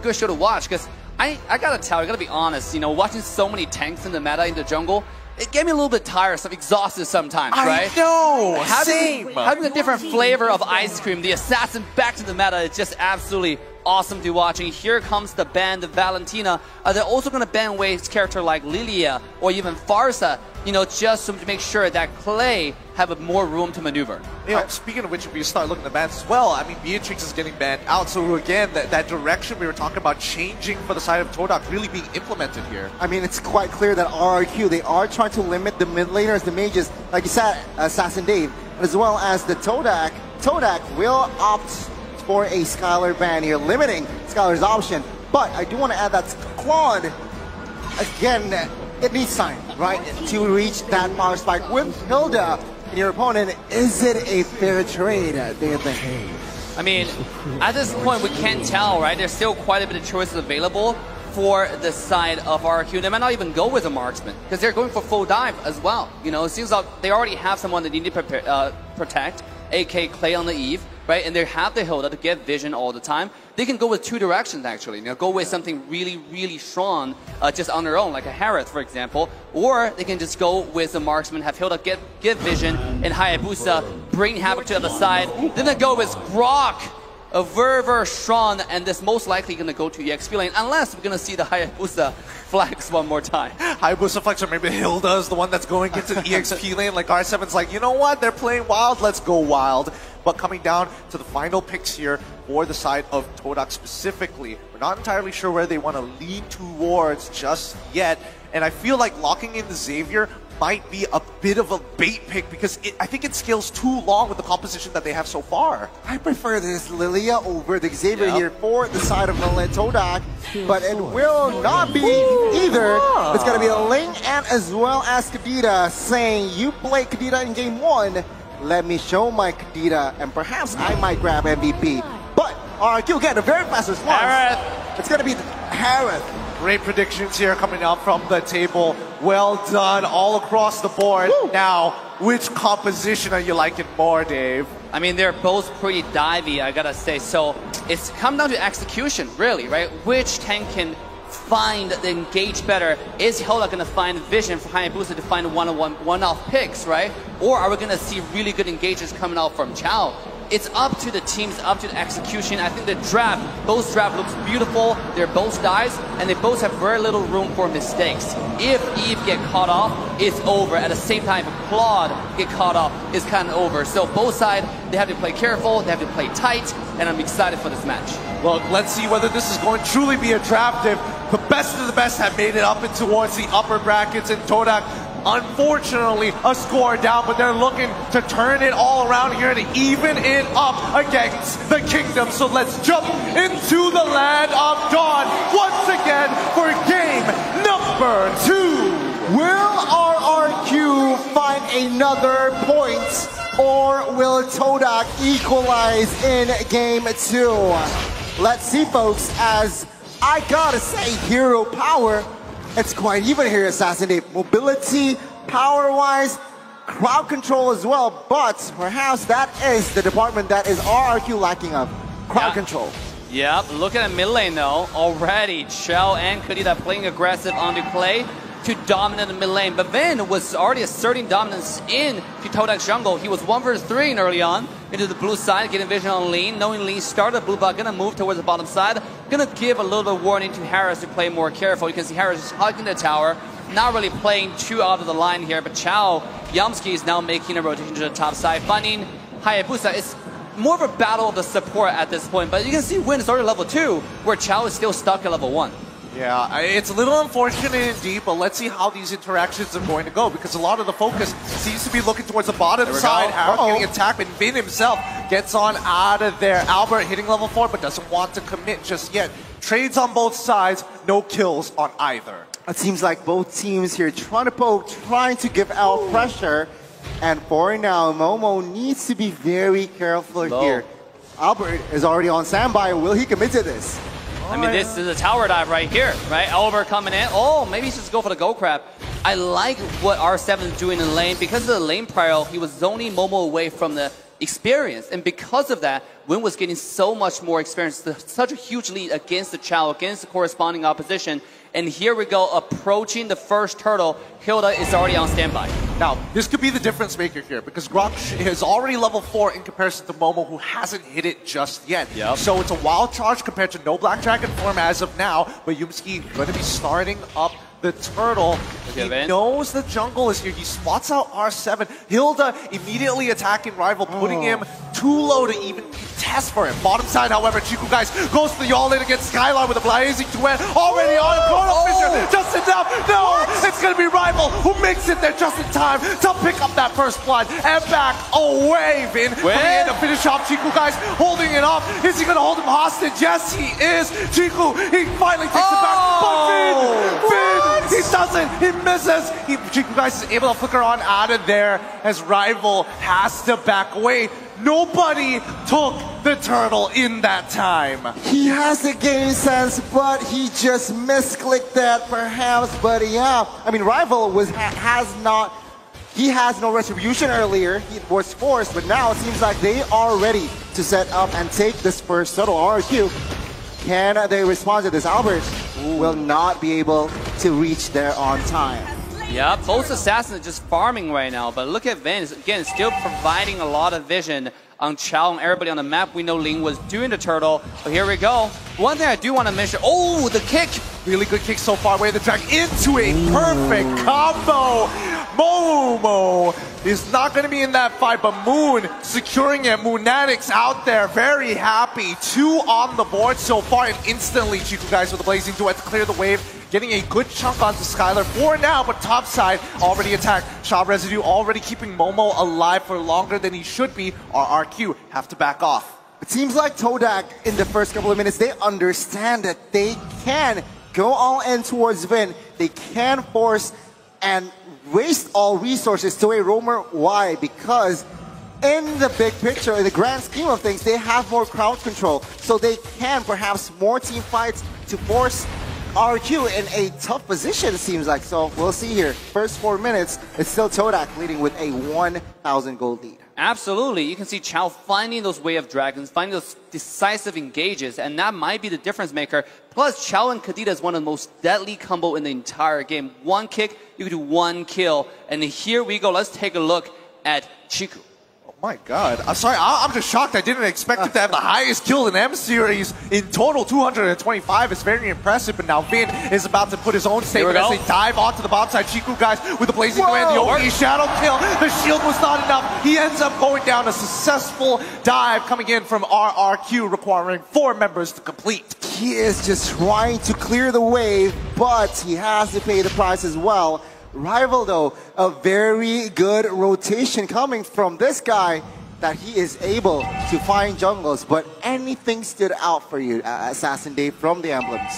good show to watch because I gotta tell, I gotta be honest, you know, watching so many tanks in the meta in the jungle, it gave me a little bit tired, exhausted sometimes, right? I know, having a different flavor of ice cream, the assassin back to the meta, is just absolutely awesome to watch. And here comes the ban, the Valentina. They're also going to ban away character like Lilia or even Farsa, you know, just to make sure that Clay have more room to maneuver. You know, speaking of which, if we start looking at the bans as well, I mean, Beatrix is getting banned out. So again, that direction we were talking about changing for the side of Todak really being implemented here. I mean, it's quite clear that RRQ, they are trying to limit the mid laners, the mages, like you said, Assassin Dave, as well as the Todak. Todak will opt for a Skylar ban here, limiting Skylar's option. But I do want to add that Claude, again, it needs time, right, to reach that power spike with Hilda and your opponent. Is it a fair trade, do you think? I mean, at this point, we can't tell, right? There's still quite a bit of choices available for the side of RQ. They might not even go with a marksman because they're going for full dive as well. You know, it seems like they already have someone that they need to protect, AK Clay on the Eve, right? And they have the Hilda to get vision all the time. They can go with two directions, actually. You know, go with something really, really strong just on their own, like a Harith, for example. Or they can just go with the marksman, have Hilda get vision, and Hayabusa bring Havoc to the other side. Then they go with Grok, a very strong, and this most likely going to go to EXP lane, unless we're going to see the Hayabusa flex one more time. Hayabusa flex, or maybe Hilda is the one that's going into the EXP lane. Like R7's like, you know what, they're playing wild, let's go wild. But coming down to the final picks here for the side of Todak specifically, we're not entirely sure where they want to lean towards just yet. And I feel like locking in the Xavier might be a bit of a bait pick because I think it scales too long with the composition that they have so far. I prefer this Lilia over the Xavier here for the side of Todak, but it will not be either. It's going to be Ling and as well as Kadita saying, you play Kadita in game 1, let me show my Kadita, and perhaps I might grab MVP. But RQ get a very fast response. Harith. It's going to be Harith. Great predictions here coming out from the table. Well done all across the board. Woo. Now, which composition are you liking more, Dave? I mean, they're both pretty divey, I gotta say. So it's come down to execution, really, right? Which tank can find the engage better? Is Hilda going to find vision for Hayabusa to find one-off picks, right? Or are we going to see really good engages coming out from Chao? It's up to the teams, up to the execution. I think the draft, both draft looks beautiful. They're both dives, and they both have very little room for mistakes. If Eve get caught off, it's over. At the same time, if Claude get caught off, it's kind of over. So both sides, they have to play careful, they have to play tight, and I'm excited for this match. Well, let's see whether this is going to truly be a draft if the best of the best have made it up and towards the upper brackets, and Todak, unfortunately, a score down, but they're looking to turn it all around here to even it up against the Kingdom. So let's jump into the Land of Dawn once again for game number 2. Will RRQ find another point, or will Todak equalize in game 2? Let's see, folks, as I gotta say, hero power, it's quite even here, Assassin Dave. Mobility, power-wise, crowd control as well, but perhaps that is the department that is RRQ lacking of, crowd control. Yep, look at the mid lane though. Already, Chao and Kadita playing aggressive onto Clay to dominate the mid lane, but Vin was already asserting dominance in Todak's jungle. He was 1 versus 3 early on into the blue side, getting vision on Lean, knowing Lean started blue, but gonna move towards the bottom side. Gonna give a little bit of warning to Harris to play more careful. You can see Harris is hugging the tower, not really playing too out of the line here, but Chao Yamski is now making a rotation to the top side, finding Hayabusa. It's more of a battle of the support at this point, but you can see Win is already level 2, where Chao is still stuck at level 1. Yeah, it's a little unfortunate indeed, but let's see how these interactions are going to go, because a lot of the focus seems to be looking towards the bottom side. Harris getting attacked, and Vin himself gets on out of there. Albert hitting level 4, but doesn't want to commit just yet. Trades on both sides, no kills on either. It seems like both teams here trying to poke, trying to give out pressure, and for now, Momo needs to be very careful here. Albert is already on standby. Will he commit to this? I mean, this is a tower dive right here, right? Albert coming in. Oh, maybe he should just go for the go crab. I like what R7 is doing in lane. Because of the lane prior, he was zoning Momo away from the experience. And because of that, Win was getting so much more experience, such a huge lead against the Chao, against the corresponding opposition. And here we go, approaching the first turtle. Hilda is already on standby. Now, this could be the difference maker here, because Grok is already level 4 in comparison to Momo, who hasn't hit it just yet. Yep. So it's a wild charge compared to no Black Dragon form as of now, but Yumski going to be starting up the turtle. He knows the jungle is here. He spots out R7. Hilda immediately attacking Rival, putting him too low to even test for him. Bottom side, however, Chiku guys goes to the all-in against Skylar with a blazing duet already on Chrono Fisher. Just enough. No, it's going to be Rival who makes it there just in time to pick up that first blood and back away. Vin coming in to finish off Chiku guys, holding it off. Is he going to hold him hostage? Yes, he is. Chiku, he finally takes it back. But Vin, he doesn't. He misses. Chiku guys is able to flicker on out of there as Rival has to back away. Nobody took the turtle in that time. He has the game sense, but he just misclicked that perhaps. But yeah, I mean, Rival has no retribution earlier. He was forced, but now it seems like they are ready to set up and take this first turtle. RRQ, can they respond to this? Albert will not be able to reach there on time. Yeah, both assassins are just farming right now, but look at Vin, again, still providing a lot of vision on Chao and everybody on the map. We know Ling was doing the turtle, but here we go. One thing I do want to mention, the kick! Really good kick so far, way the drag into a perfect combo. Momo is not going to be in that fight, but Moon securing it. Moonatics out there, very happy. 2 on the board so far, and instantly Chiku guys with a blazing duet to clear the wave. Getting a good chunk onto Skylar for now, but top side already attacked. Shot Residue already keeping Momo alive for longer than he should be. RRQ have to back off. It seems like Todak in the first couple of minutes, they understand that they can go all in towards Vin. They can force and waste all resources to a roamer. Why? Because in the big picture, in the grand scheme of things, they have more crowd control. So they can perhaps more team fights to force RQ in a tough position, it seems like. So we'll see here. First 4 minutes, it's still Todak leading with a 1,000 gold lead. Absolutely. You can see Chao finding those Way of Dragons, finding those decisive engages, and that might be the difference maker. Plus, Chao and Kadita is one of the most deadly combo in the entire game. One kick, you can do 1 kill. And here we go. Let's take a look at Chiku. My God. I'm sorry, I'm just shocked. I didn't expect him to have the highest kill in M-Series. In total, 225 is very impressive, but now Vin is about to put his own statement as they dive onto the bottom side. Chiku guys with the blazing command, the OE shadow kill. The shield was not enough. He ends up going down. A successful dive coming in from RRQ, requiring 4 members to complete. He is just trying to clear the wave, but he has to pay the price as well. Rival, though, a very good rotation coming from this guy that he is able to find jungles. But anything stood out for you, Assassin Dave, from the emblems?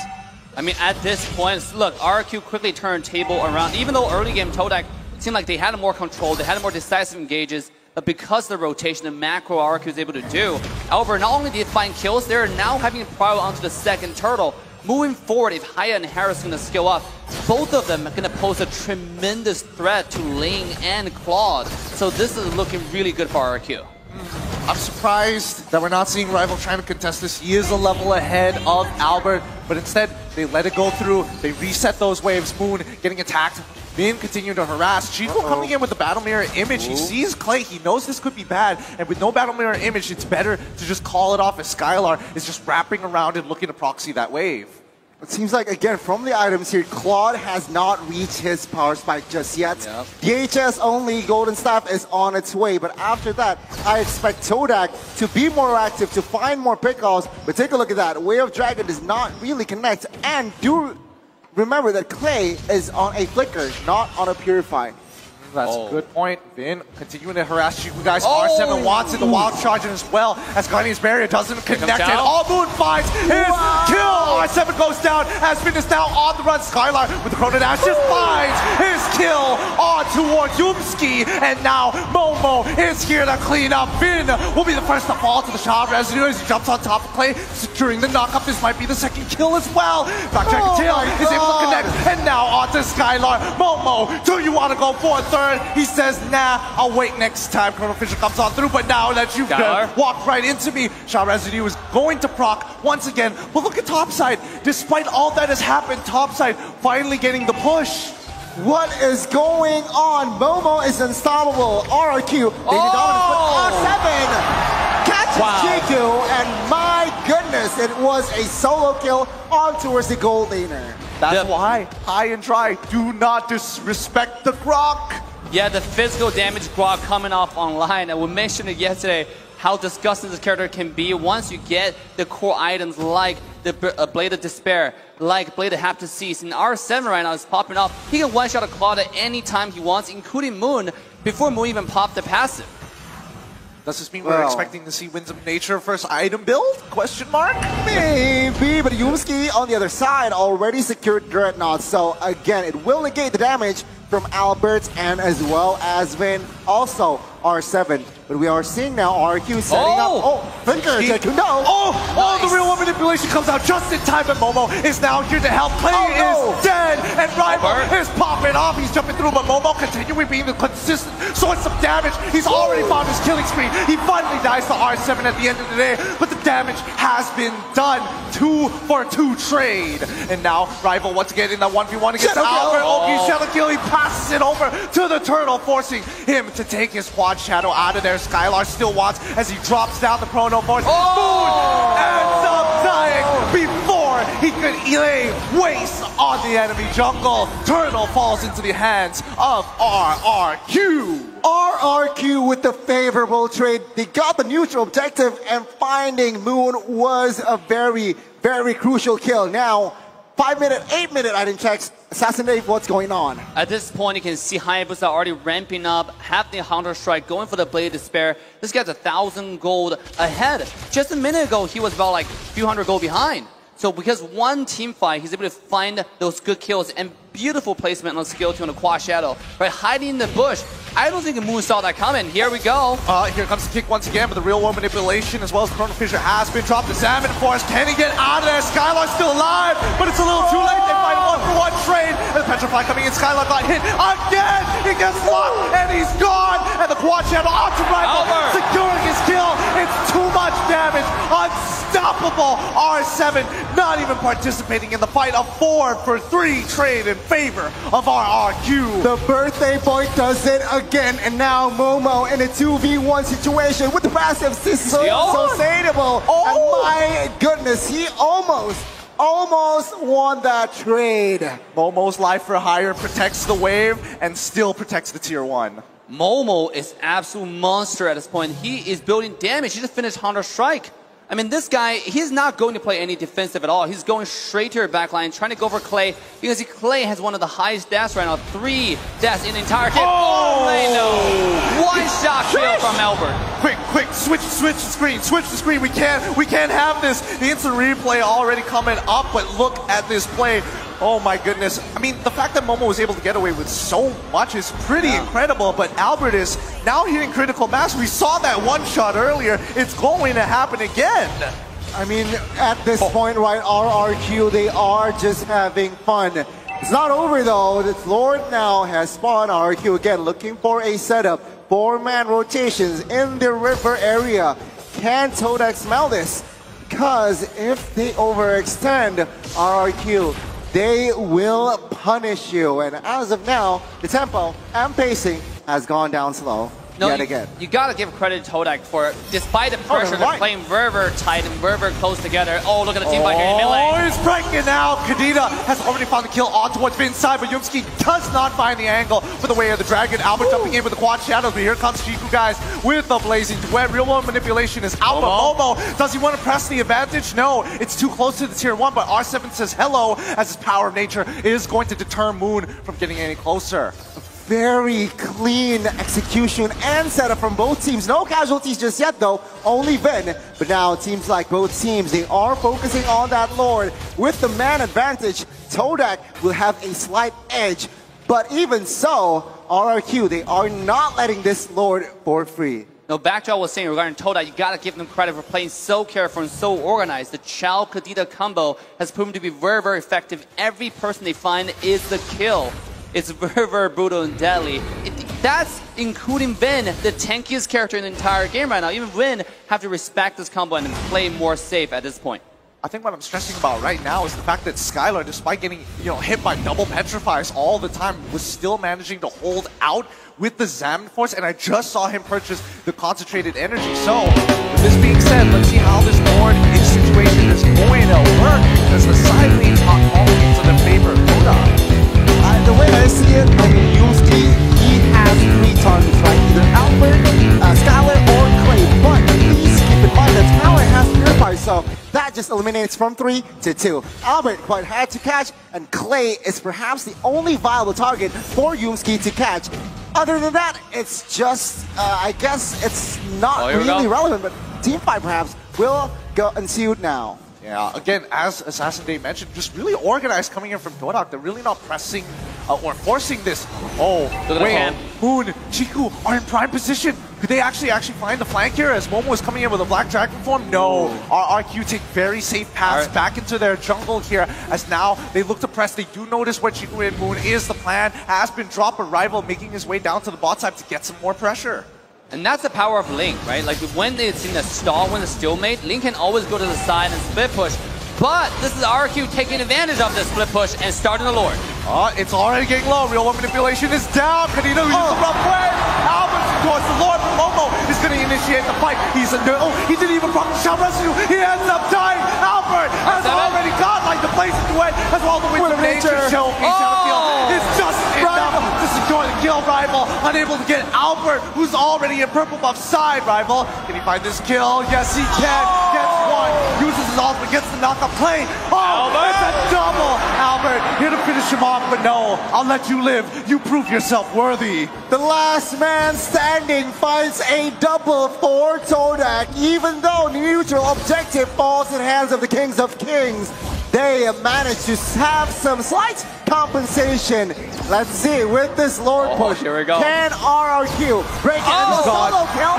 I mean, at this point, look, RQ quickly turned table around. Even though early game Todak seemed like they had more control, they had more decisive engages, but because of the rotation and macro RQ was able to do, however, not only did they find kills, they're now having to prior onto the second turtle. Moving forward, if Haya and Harris are going to skill up, both of them are going to pose a tremendous threat to Ling and Claude. So this is looking really good for RQ. I'm surprised that we're not seeing Rival trying to contest this. He is a level ahead of Albert, but instead they let it go through. They reset those waves. Moon getting attacked. Vin continuing to harass. Chico coming in with the Battle Mirror image. He sees Clay. He knows this could be bad. And with no Battle Mirror image, it's better to just call it off as Skylar is just wrapping around and looking to proxy that wave. It seems like, again, from the items here, Claude has not reached his power spike just yet. Yep. DHS only Golden Staff is on its way, but after that, I expect Todak to be more active, to find more pickoffs. But take a look at that. Way of Dragon does not really connect. And do remember that Clay is on a flicker, not on a purify. That's a good point. Vin continuing to harass you guys. R7 wants it, the wild charge as well as Guardian's Barrier doesn't connect it. All Moon finds his kill R7 goes down. Aspen is now on the run. Skylar with the Chrono Dash just finds his kill on towards Yumski. And now Momo is here to clean up. Finn will be the first to fall to the shot residue as he jumps on top of Clay, securing the knockup. This might be the second kill as well. Backtrack Tail is able to connect. And now on to Skylar. Momo, do you want to go for a third? He says, nah, I'll wait next time. Chrono Fisher comes on through, but now that you've walked right into me, shot residue is going to proc once again. But look at Topside. Despite all that has happened, Topside finally getting the push. What is going on? Momo is unstoppable. RRQ, taking dominance, but R7 catches Jiku, and my goodness, it was a solo kill on towards the gold laner. That's why high and dry do not disrespect the Grok. Yeah, the physical damage Grok coming off online, and we mentioned it yesterday, how disgusting this character can be once you get the core items like the Blade of Despair, like Blade of Have to Cease. And R7 right now is popping off. He can one-shot a Claude at any time he wants, including Moon, before Moon even popped the passive. Does this mean we're expecting to see Winds of Nature first item build? Question mark? Maybe, but Yumski on the other side already secured Dreadnought, so again, it will negate the damage from Albert and as well as Vin. Also, R7. But we are seeing now RQ setting up. Oh, Finger, no. The real one manipulation comes out just in time, but Momo is now here to help. Clay is dead, and Rival is popping off. He's jumping through, but Momo continuing being the consistent source of damage. He's already found his killing spree. He finally dies to R7 at the end of the day, but the damage has been done. 2-for-2 trade. And now Rival once again in that 1v1 against Albert. OP Shadow Kill. He passes it over to the Turtle, forcing him to take his quad shadow out of there. Skylar still wants as he drops down the Chrono Force. Moon ends up dying before he could lay waste on the enemy jungle. Turtle falls into the hands of RRQ. RRQ with the favorable trade. They got the neutral objective, and finding Moon was a very, very crucial kill. Now, 5-minute, 8-minute item checks. Assassin Dave, what's going on? At this point, you can see Hayabusa already ramping up, have the Hunter Strike, going for the Blade of Despair. This guy's 1,000 gold ahead. Just a minute ago, he was about like a few hundred gold behind. So because one team fight, he's able to find those good kills and beautiful placement on skill 2 on the Quad Shadow. Right, hiding in the bush. I don't think the Moon saw that coming. Here we go. Here comes the kick once again, but the real world manipulation as well as Chrono Fisher has been dropped. The Salmon Force, can he get out of there? Skylar's still alive, but it's a little too late. They find a 1-for-1 trade. And the Petrify coming in. Skylar got hit again. He gets locked and he's gone. And the Quad Shadow onto Rival, securing his kill. It's too much damage. Unstoppable. R7 not even participating in the fight. A 4-for-3 trade in favor of RRQ. The birthday boy does it again, and now Momo in a 2v1 situation with the passive so sustainable. And my goodness, he almost won that trade. Momo's life for hire protects the wave and still protects the tier 1. Momo is absolute monster at this point. He is building damage. He just finished Hunter Strike. I mean, this guy, he's not going to play any defensive at all. He's going straight to your backline, trying to go for Clay, because Clay has one of the highest deaths right now. 3 deaths in the entire game. No! One-shot kill from Albert. Quick, switch the screen. We can't have this. The instant replay already coming up, but look at this play. Oh my goodness. I mean, the fact that Momo was able to get away with so much is pretty incredible, but Albert is now hitting critical mass. We saw that one shot earlier. It's going to happen again. I mean, at this point, right, RRQ, they are just having fun. It's not over though. The Lord now has spawned RRQ again, looking for a setup. 4-man rotations in the river area. Can Todak smell this? Because if they overextend RRQ, they will punish you. And as of now, the tempo and pacing has gone down slow yet again. You gotta give credit to Todak for, despite the pressure, they're playing very tight and very close together. Oh, look at the team fight here in melee. Oh, he's breaking out. Kadena has already found the kill on towards Vin's side, but Yumski does not find the angle for the way of the dragon. Albert jumping in with the quad shadows, but here comes Jiku, guys, with the blazing duet. Real world manipulation is out, but Momo, does he want to press the advantage? No, it's too close to the tier 1, but R7 says hello, as his power of nature is going to deter Moon from getting any closer. very clean execution and setup from both teams. No casualties just yet though, only Vin. But now it seems like both teams, they are focusing on that Lord. With the man advantage, Todak will have a slight edge. But even so, RRQ, they are not letting this Lord for free. No, back to what I was saying regarding Todak, you gotta give them credit for playing so careful and so organized. The Chao Kadita combo has proven to be very, very effective. Every person they find is the kill. It's very, very brutal and deadly. That's including Vin, the tankiest character in the entire game right now. Even Vin have to respect this combo and play more safe at this point. I think what I'm stressing about right now is the fact that Skylar, despite getting hit by double petrifies all the time, was still managing to hold out with the Xamarin Force, and I just saw him purchase the concentrated energy. So, with this being said, let's see how this Lord situation is going to work, because the side lanes are calling into the favor of Todak. The way I see it, I mean, Yusuke, he has 3 targets, right? Either Albert, Skylar, or Clay. But please keep in mind that Skylar has Purify, so that just eliminates from 3 to 2. Albert quite hard to catch, and Clay is perhaps the only viable target for Yusuke to catch. Other than that, it's just, I guess it's not really relevant, but teamfight perhaps will go ensue now. Yeah, again, as Assassin Day mentioned, just really organized coming in from Todak. They're really not pressing or forcing this. Oh, wait, Moon, Chiku are in prime position. Could they actually find the flank here as Momo is coming in with a Black Dragon form? No. RRQ take very safe paths back into their jungle here as now they look to press. They do notice where Chiku and Moon is. The plan has been drop a rival making his way down to the bot side to get some more pressure. And that's the power of Link, right? Like when it's in a stall, when it's stalemate, Link can always go to the side and split push. But this is RQ taking advantage of this split push and starting the Lord. It's already getting low. Real One Manipulation is down. Kadita uses the rough way. Albert towards the Lord. Momo is going to initiate the fight. He's under. Oh, he didn't even proc the shot residue. He ends up dying. Albert has already got like the place to win as well. The Wind of Nature show. It's just enough to secure the kill. Rival unable to get Albert, who's already in purple buff side. Rival, can he find this kill? Yes, he can. Gets one. Uses his ultimate. Gets the knockup play. It's a double. Albert here to finish him off, but no, I'll let you live. You prove yourself worthy. The last man standing finds a double for Todak. Even though neutral objective falls in the hands of the Kings of Kings, they managed to have some slight compensation. Let's see, with this Lord push, here we go. Can RRQ break it into the solo kill?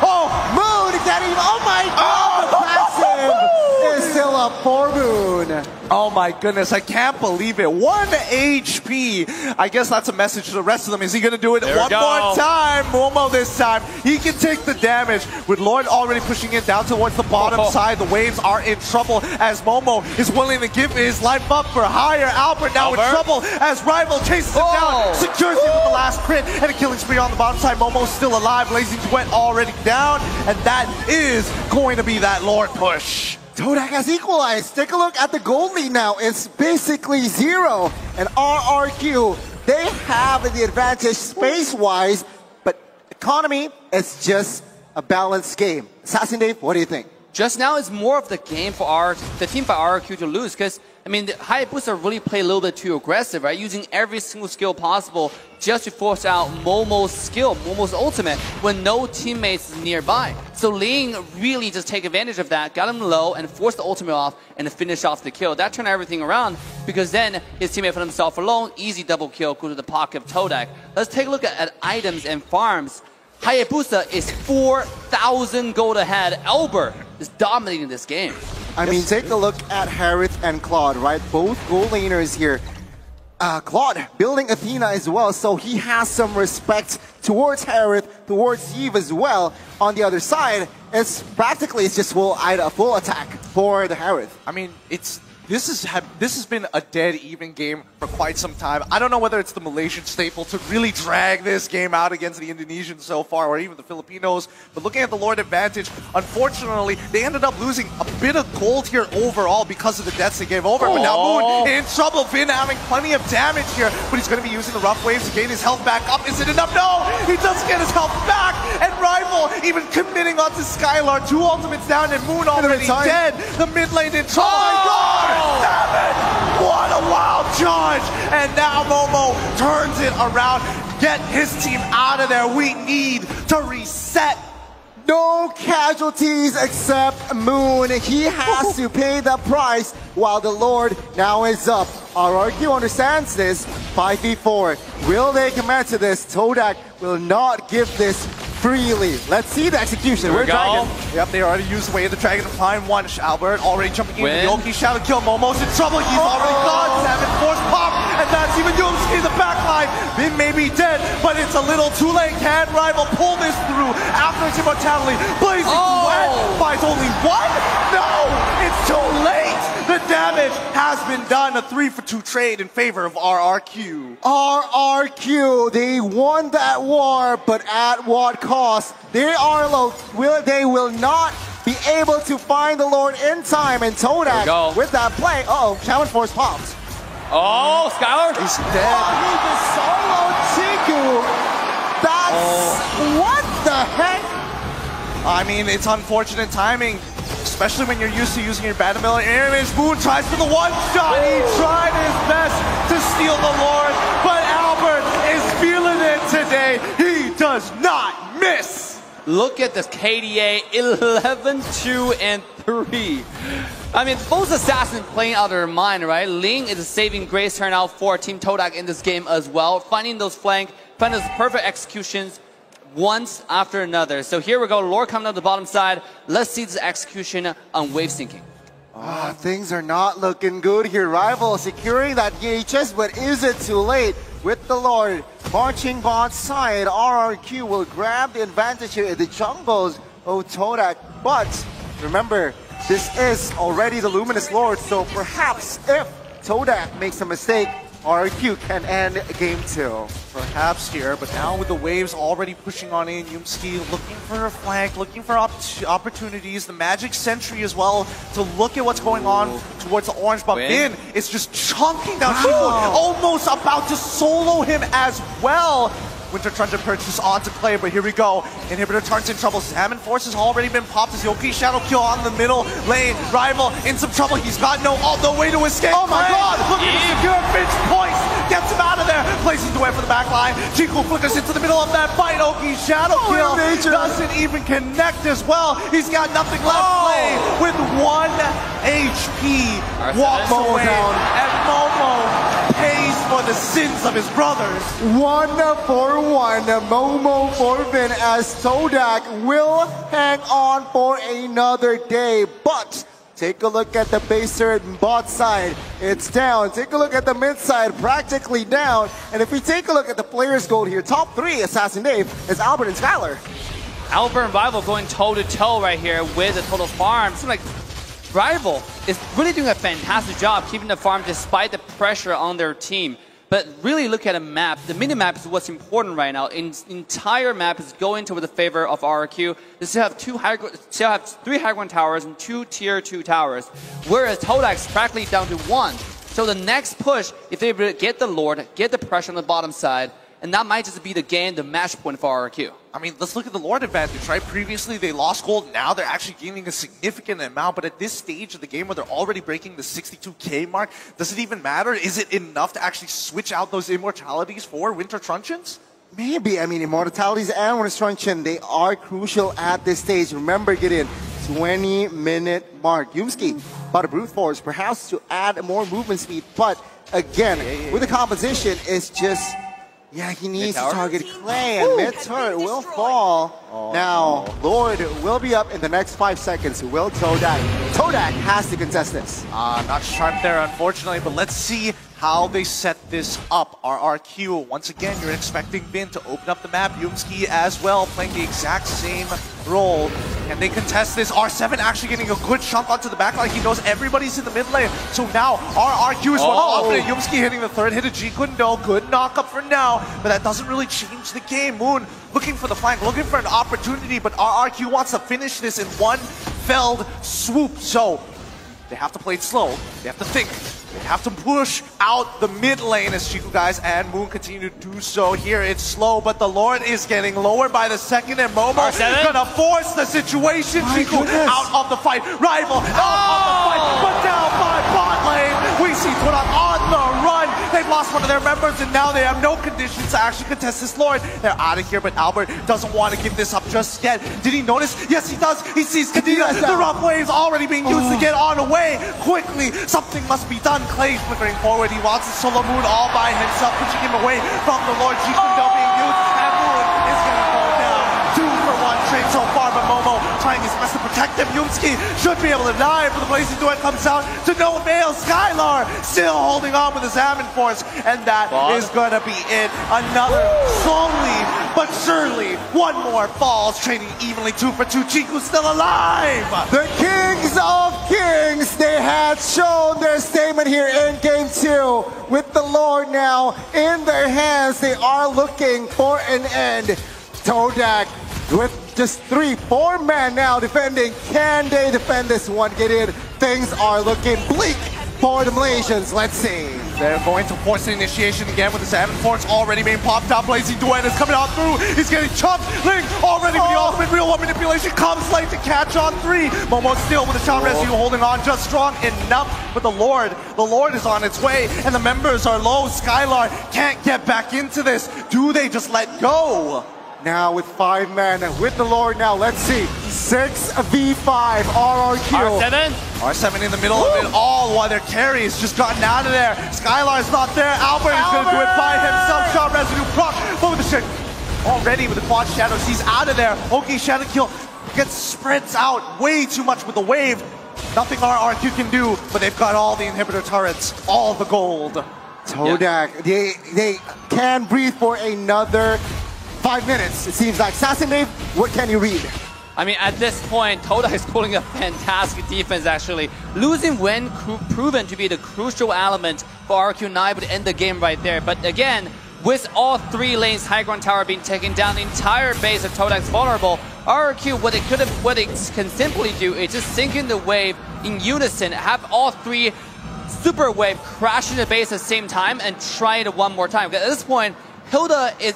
Moon getting, oh my god, the passive is still up for Moon. Oh my goodness, I can't believe it. 1 HP. I guess that's a message to the rest of them. Is he going to do it one more time? Momo this time. He can take the damage. With Lord already pushing it down towards the bottom side, the waves are in trouble as Momo is willing to give his life up for higher. Albert now in trouble as Rival chases him down, secures him with the last crit, and a killing spree on the bottom side. Momo's still alive. Blazing Sweat already down, and that is going to be that Lord push. Todak has equalized. Take a look at the gold lead now. It's basically 0. And RRQ, they have the advantage space-wise, but economy is just a balanced game. Assassin Dave, what do you think? Just now is more of the game for the team for RRQ to lose, because I mean, the Hayabusa really played a little bit too aggressive, right? Using every single skill possible just to force out Momo's skill, Momo's ultimate, when no teammates nearby. So Ling really just take advantage of that, got him low, and forced the ultimate off, and finish off the kill. That turned everything around, because then his teammate found himself alone, easy double kill, go to the pocket of Todak. Let's take a look at items and farms. Hayabusa is 4,000 gold ahead. Albert is dominating this game. I mean, take a look at Harith and Claude, right? Both gold laners here. Claude building Athena as well, so he has some respect towards Harith, towards Eve as well. On the other side, it's just full attack for the Harith. I mean, this has been a dead even game for quite some time. I don't know whether it's the Malaysian staple to really drag this game out against the Indonesians so far, or even the Filipinos. But looking at the Lord advantage, unfortunately, they ended up losing a bit of gold here overall because of the deaths they gave over. But now Moon in trouble. Finn having plenty of damage here, but he's going to be using the rough waves to gain his health back up. Is it enough? No! He doesn't get his health back! And Rival even committing onto Skylar. 2 ultimates down and Moon already dead. The mid lane in trouble. Oh my God! 7! What a wild charge! And now Momo turns it around. get his team out of there. We need to reset. No casualties except Moon. He has to pay the price while the Lord now is up. RRQ understands this. 5v4. Will they commit to this? Todak will not give this freely. Let's see the execution. Here we go. Dragon. Yep, they already used Way of the Dragon to find one. Albert already jumping in. Yoki Shadow kill. Momo's in trouble. He's already gone. Salmon force pop. And that's even Yumski in the backline. He may be dead, but it's a little too late. Can Rival pull this through after its immortality? Blazing Wet finds only one? No! It's too late! The damage has been done. A 3-for-2 trade in favor of RRQ. RRQ, they won that war, but at what cost? They are low. They will not be able to find the Lord in time. And Todak with that play. Uh-oh, Challenge Force popped. Oh, Skylar? He's dead. Oh, he just soloed Chiku. That's... What the heck? I mean, it's unfortunate timing, especially when you're used to using your Battle Image. Moon tries for the one shot. He tried his best to steal the Lord, but Albert is feeling it today. He does not miss. Look at this KDA 11, 2, and 3. I mean, both assassins playing out of their mind, right? Ling is a saving grace turnout for Team Todak in this game as well. Finding those flank, finding those perfect executions once after another. So here we go, Lord coming up the bottom side. Let's see this execution on wave syncing. Things are not looking good here. Rival securing that EHS, but is it too late? With the Lord marching bot side, RRQ will grab the advantage here in the jungles of Todak. But remember, this is already the Luminous Lord, so perhaps if Todak makes a mistake, RRQ can end game 2. Perhaps here, but now with the waves already pushing on in, Yumski looking for a flank, looking for opportunities, the Magic Sentry as well to look at what's going on towards the orange, but Bin is just chunking down Chico, almost about to solo him as well. Winter Truncheon purchase onto play, but here we go. Inhibitor turns in trouble. Salmon Force has already been popped as Yoki Shadow kill on the middle lane. Rival in some trouble. He's got no way to escape. Oh my god! Look at the secure Finch points. Gets him out of there. Places the way for the back line. Chico flickers into the middle of that fight. Oki Shadow kill doesn't even connect as well. He's got nothing left to play with 1 HP. Walks away. And Momo pays for the sins of his brothers. 1-for-1, Momo for Vin as Todak will hang on for another day. But take a look at the base third and bot side. It's down. Take a look at the mid side, practically down. And if we take a look at the players' gold here, top 3 Assassin Dave is Albert and Skylar. Albert and Rival going toe-to-toe right here with the total farm. Seems like Rival is really doing a fantastic job keeping the farm despite the pressure on their team. But really look at a map. The mini-map is what's important right now. Entire map is going toward the favor of RRQ. They still have 3 high ground towers and 2 tier 2 towers, whereas Todak's practically down to 1. So the next push, if they get the Lord, get the pressure on the bottom side, and that might just be the game, the match point for RRQ. I mean, let's look at the Lord advantage, right? Previously, they lost gold. Now they're actually gaining a significant amount. But at this stage of the game where they're already breaking the 62K mark, does it even matter? Is it enough to actually switch out those immortalities for Winter Truncheons? Maybe. I mean, immortalities and Winter Truncheon, they are crucial at this stage. Remember, get in 20-minute mark. Yumski about a brute force, perhaps to add more movement speed. But again, with the composition, it's just... Yeah, he needs to target Clay, and mid-turret will fall. Now, Lord will be up in the next 5 seconds. Will Todak? Todak has to contest this. Not sharp there, unfortunately, but let's see how they set this up. RRQ, once again, you're expecting Bin to open up the map. Yumski as well, playing the exact same role. Can they contest this? R7 actually getting a good chunk onto the back line. He knows everybody's in the mid lane. So now RRQ is one confident. Yumski hitting the third hit of G-Kundo. Good knock-up for now, but that doesn't really change the game. Moon looking for the flank, looking for an opportunity, but RRQ wants to finish this in one felled swoop. So they have to play it slow. They have to think. They have to push out the mid lane as Chiku guys and Moon continue to do so. Here it's slow, but the Lord is getting lower by the second, and Momo gonna force the situation. Chiku out of the fight. Rival out of the fight, but down by bot lane. We see Todak on the run. They've lost lost one of their members, and now they have no conditions to actually contest this Lord. They're out of here, but Albert doesn't want to give this up just yet. Did he notice? Yes, he does. He sees Kadena. The rough waves already being used to get on away. Quickly, something must be done. Clay flickering forward. He wants a solo Moon all by himself, pushing him away from the Lord. Jiku now being used, and Moon is going to go down. 2-for-1 trade so far, but Momo trying his best to protect him. Yumski should be able to die, but the Blazing Duet comes out to no avail. Skylar still holding on with his Salmon Force, and that is going to be it. Another slowly but surely one more falls, trading evenly 2 for 2. Chiku's still alive. The Kings of Kings, they had shown their statement here in Game 2. With the Lord now in their hands, they are looking for an end. Todak with just 3-4 men now defending. Can they defend this one? Get in. Things are looking bleak for the Malaysians. Let's see. They're going to force the initiation again with the Salmon Force already being popped out. Blazing Duet is coming out through. He's getting chopped. Ling already with the ultimate real one manipulation. Comes late to catch on 3. Momo still with the child rescue holding on just strong enough. But the Lord is on its way, and the members are low. Skylar can't get back into this. Do they just let go? Now with 5 men, with the Lord now, let's see. 6v5, RRQ. R7? R7 in the middle of it all while their carry has just gotten out of there. Skylar's not there. Albert is going to do it by himself. Shot residue proc. But with the shit already with the quad shadows, he's out of there. Okay, shadow kill gets spreads out way too much with the wave. Nothing RRQ can do, but they've got all the inhibitor turrets, all the gold. Todak, they can breathe for another 5 minutes, it seems like. Assassin Dave, what can you read? I mean, at this point, Todak is pulling a fantastic defense, actually. Losing when proven to be the crucial element for RQ9 would end the game right there. But again, with all 3 lanes, high ground tower being taken down, the entire base of Todak's vulnerable. RQ, what it can simply do is just sink in the wave in unison, have all 3 super wave crash into the base at the same time, and try it one more time. At this point, Hilda is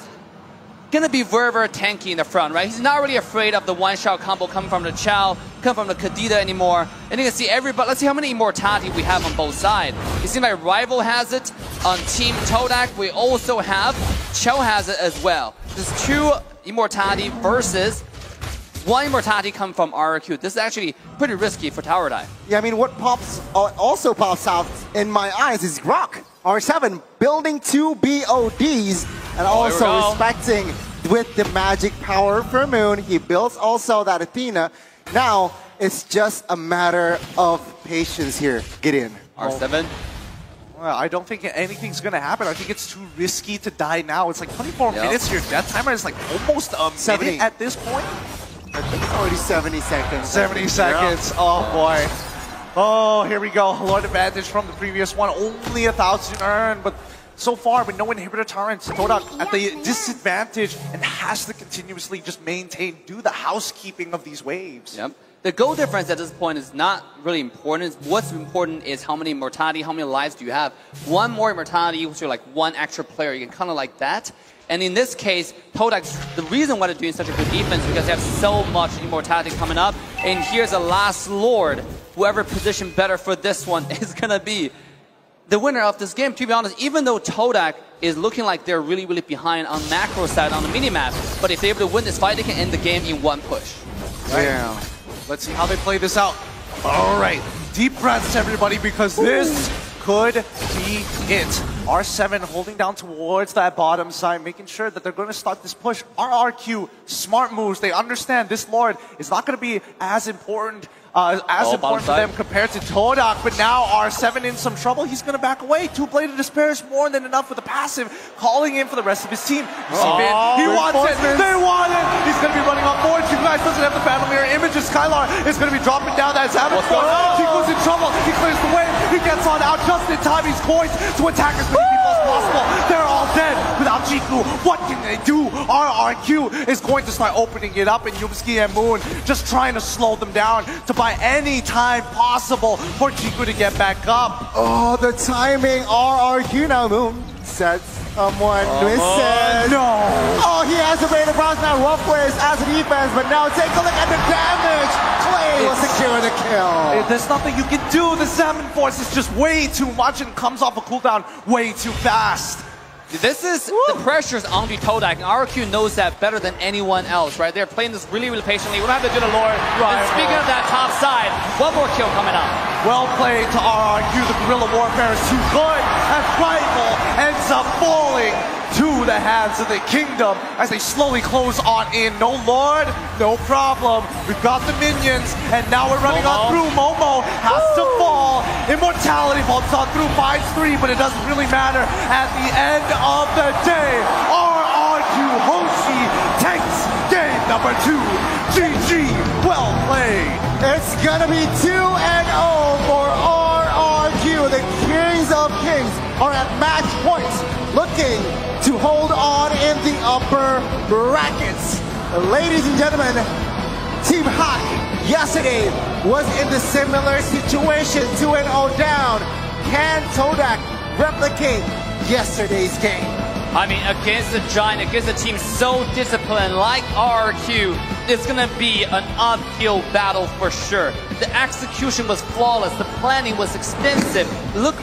gonna be very tanky in the front, right? He's not really afraid of the one-shot combo coming from the Chow, coming from the Kadena anymore. And you can see everybody, let's see how many immortality we have on both sides. It seems like Rival has it on Team Todak. We also have Chow has it as well. There's 2 immortality versus 1 immortality come from RQ. This is actually pretty risky for tower dive. Yeah, I mean, what also pops out in my eyes is Grok. R7 building 2 BODs and also respecting with the magic power for Moon. He builds also that Athena. Now it's just a matter of patience here. Get in. R7. Well, I don't think anything's going to happen. I think it's too risky to die now. It's like 24 minutes. Your death timer is like almost a minute at this point. I think it's already 70 seconds. 70 seconds. Oh, boy. Oh, here we go. Lord advantage from the previous one. Only 1,000 earned, but so far with no inhibitor turrets, Todak at the disadvantage and has to continuously just do the housekeeping of these waves. Yep. The goal difference at this point is not really important. What's important is how many immortality, how many lives do you have. 1 more immortality, which are like 1 extra player. You can kind of like that. And in this case, Todak, the reason why they're doing such a good defense is because they have so much immortality coming up. And here's the last Lord. Whoever positioned better for this one is going to be the winner of this game. To be honest, even though Todak is looking like they're really behind on macro side on the minimap, but if they're able to win this fight, they can end the game in 1 push. Right? Yeah. Let's see how they play this out. All right. Deep breaths, everybody, because this could be it. R7 holding down towards that bottom side, making sure that they're going to start this push. RRQ, smart moves. They understand this Lord is not going to be as important for them compared to Todak, but now R7 in some trouble. He's going to back away. 2-Bladed Despair is more than enough with the passive, calling in for the rest of his team. He wants it. They want it. He's going to be running on board. You guys doesn't have the battle mirror images. Skylar is going to be dropping down that Savage Force. Chico's in trouble. He clears the way. He gets on out just in time. He's poised to attack as many people as possible. They're all dead without Chiku. What can they do? RRQ is going to start opening it up, and Yumski and Moon just trying to slow them down to buy any time possible for Chiku to get back up. Oh, the timing. RRQ now, Moon. Said someone misses. No! Oh, he has to the bronze now. Rough players as a defense, but now take a look at the damage. Clay will secure the kill. There's nothing you can do. The Salmon Force is just way too much and comes off a cooldown way too fast. This is the pressure's onto Todak, and RQ knows that better than anyone else, right? They're playing this really, really patiently. We'll have to do the lore. Right. And speaking of that top side, one more kill coming up. Well played to RRQ. The guerrilla warfare is too good, and Rival ends up falling to the hands of the kingdom as they slowly close on in. No Lord, no problem. We've got the minions, and now we're running on through. Momo has to fall. Immortality vaults on through, finds 3, but it doesn't really matter. At the end of the day, RRQ Hoshi takes game number 2. GG, well played. It's gonna be 2-0 for RRQ. The Kings of Kings are at match point, looking to hold on in the upper brackets. Ladies and gentlemen, Team Hawk yesterday was in the similar situation, 2-0 down. Can Todak replicate yesterday's game? I mean, against a giant, against a team so disciplined like RRQ, it's gonna be an uphill battle for sure. The execution was flawless, the planning was extensive. Look